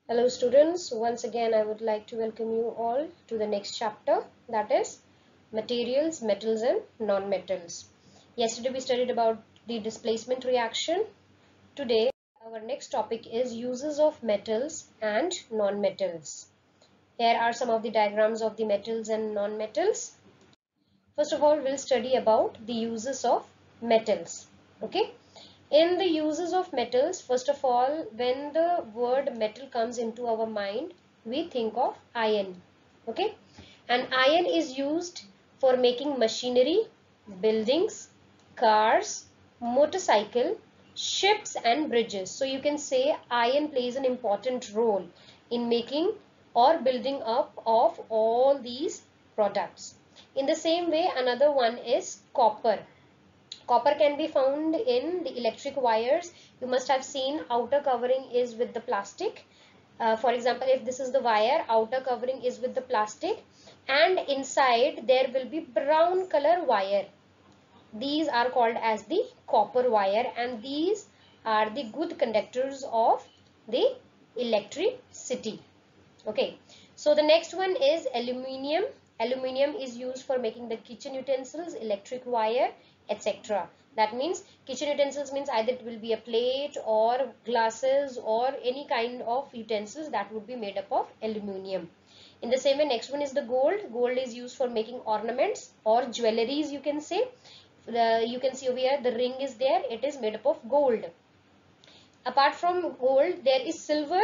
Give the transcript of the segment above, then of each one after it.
Hello students, once again I would like to welcome you all to the next chapter, that is materials, metals and non-metals. Yesterday we studied about the displacement reaction. Today our next topic is uses of metals and non-metals. Here are some of the diagrams of the metals and non-metals. First of all, we'll study about the uses of metals. Okay. In the uses of metals, first of all, when the word metal comes into our mind, we think of iron. Okay. And iron is used for making machinery, buildings, cars, motorcycle, ships and bridges. So you can say iron plays an important role in making or building up of all these products. In the same way, another one is copper. Copper can be found in the electric wires. You must have seen outer covering is with the plastic. For example, if this is the wire, outer covering is with the plastic and inside there will be brown color wire. These are called as the copper wire and these are the good conductors of the electricity. Okay, so the next one is aluminium. Aluminium is used for making the kitchen utensils, electric wire, etc. That means kitchen utensils means either it will be a plate or glasses or any kind of utensils that would be made up of aluminium. In the same way, next one is the gold. Gold is used for making ornaments or jewelries, you can say. You can see over here the ring is there. It is made up of gold. Apart from gold, there is silver,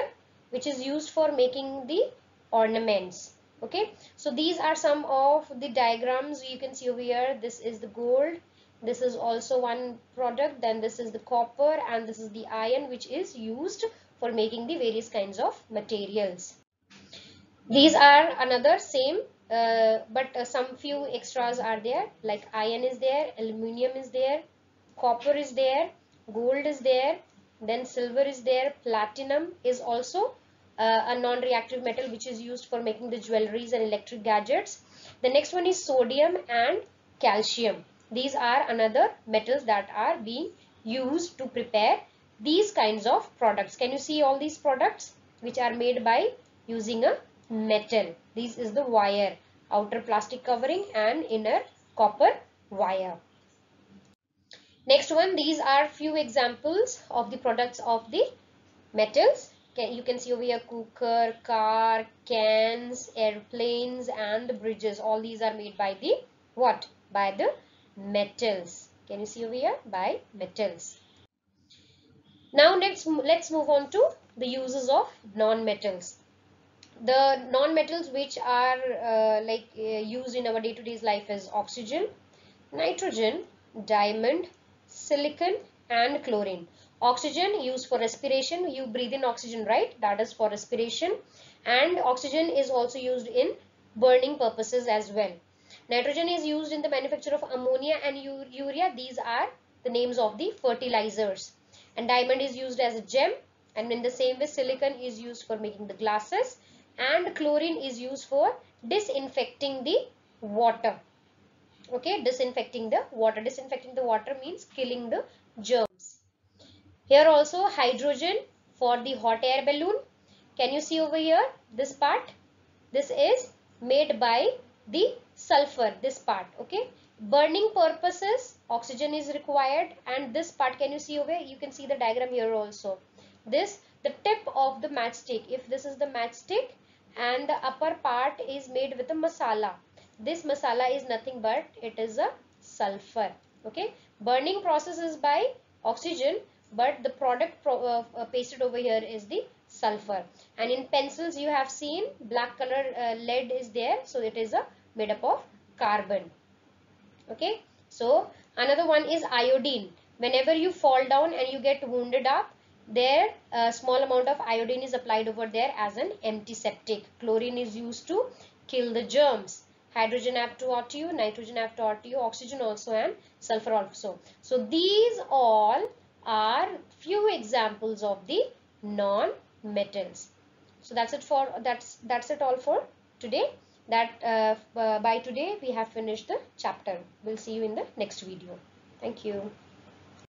which is used for making the ornaments. Okay, so these are some of the diagrams you can see over here. This is the gold, this is also one product, then this is the copper, and this is the iron, which is used for making the various kinds of materials. These are another same, but some few extras are there, like iron is there, aluminium is there, copper is there, gold is there, then silver is there, platinum is also a non-reactive metal which is used for making the jewelries and electric gadgets. The next one is sodium and calcium. These are another metals that are being used to prepare these kinds of products. Can you see all these products which are made by using a metal? This is the wire, outer plastic covering and inner copper wire. Next one, these are few examples of the products of the metals. You can see over here cooker, car, cans, airplanes and the bridges. All these are made by the what? By the metals. Can you see over here? By metals. Now let's move on to the uses of non-metals. The non-metals which are used in our day-to-day life is oxygen, nitrogen, diamond, silicon and chlorine. Oxygen used for respiration. You breathe in oxygen, right? That is for respiration. And oxygen is also used in burning purposes as well. Nitrogen is used in the manufacture of ammonia and urea. These are the names of the fertilizers. And diamond is used as a gem. And in the same way, silicon is used for making the glasses. And chlorine is used for disinfecting the water. Okay, disinfecting the water. Disinfecting the water means killing the germs. Here also hydrogen for the hot air balloon. Can you see over here this part? This is made by the sulfur, this part. Okay, burning purposes oxygen is required, and this part, can you see over here? You can see the diagram here also. This, the tip of the matchstick, if this is the matchstick and the upper part is made with a masala. This masala is nothing but it is a sulfur. Okay, burning process is by oxygen, but the product pasted over here is the sulfur. And in pencils you have seen black color lead is there, so it is a made up of carbon. Okay, so another one is iodine. Whenever you fall down and you get wounded up, there a small amount of iodine is applied over there as an antiseptic. Chlorine is used to kill the germs. Hydrogen have to OTU, nitrogen have to OTU, oxygen also and sulfur also. So these all are few examples of the non-metals. So that's it all for today. By today we have finished the chapter. We'll see you in the next video. Thank you.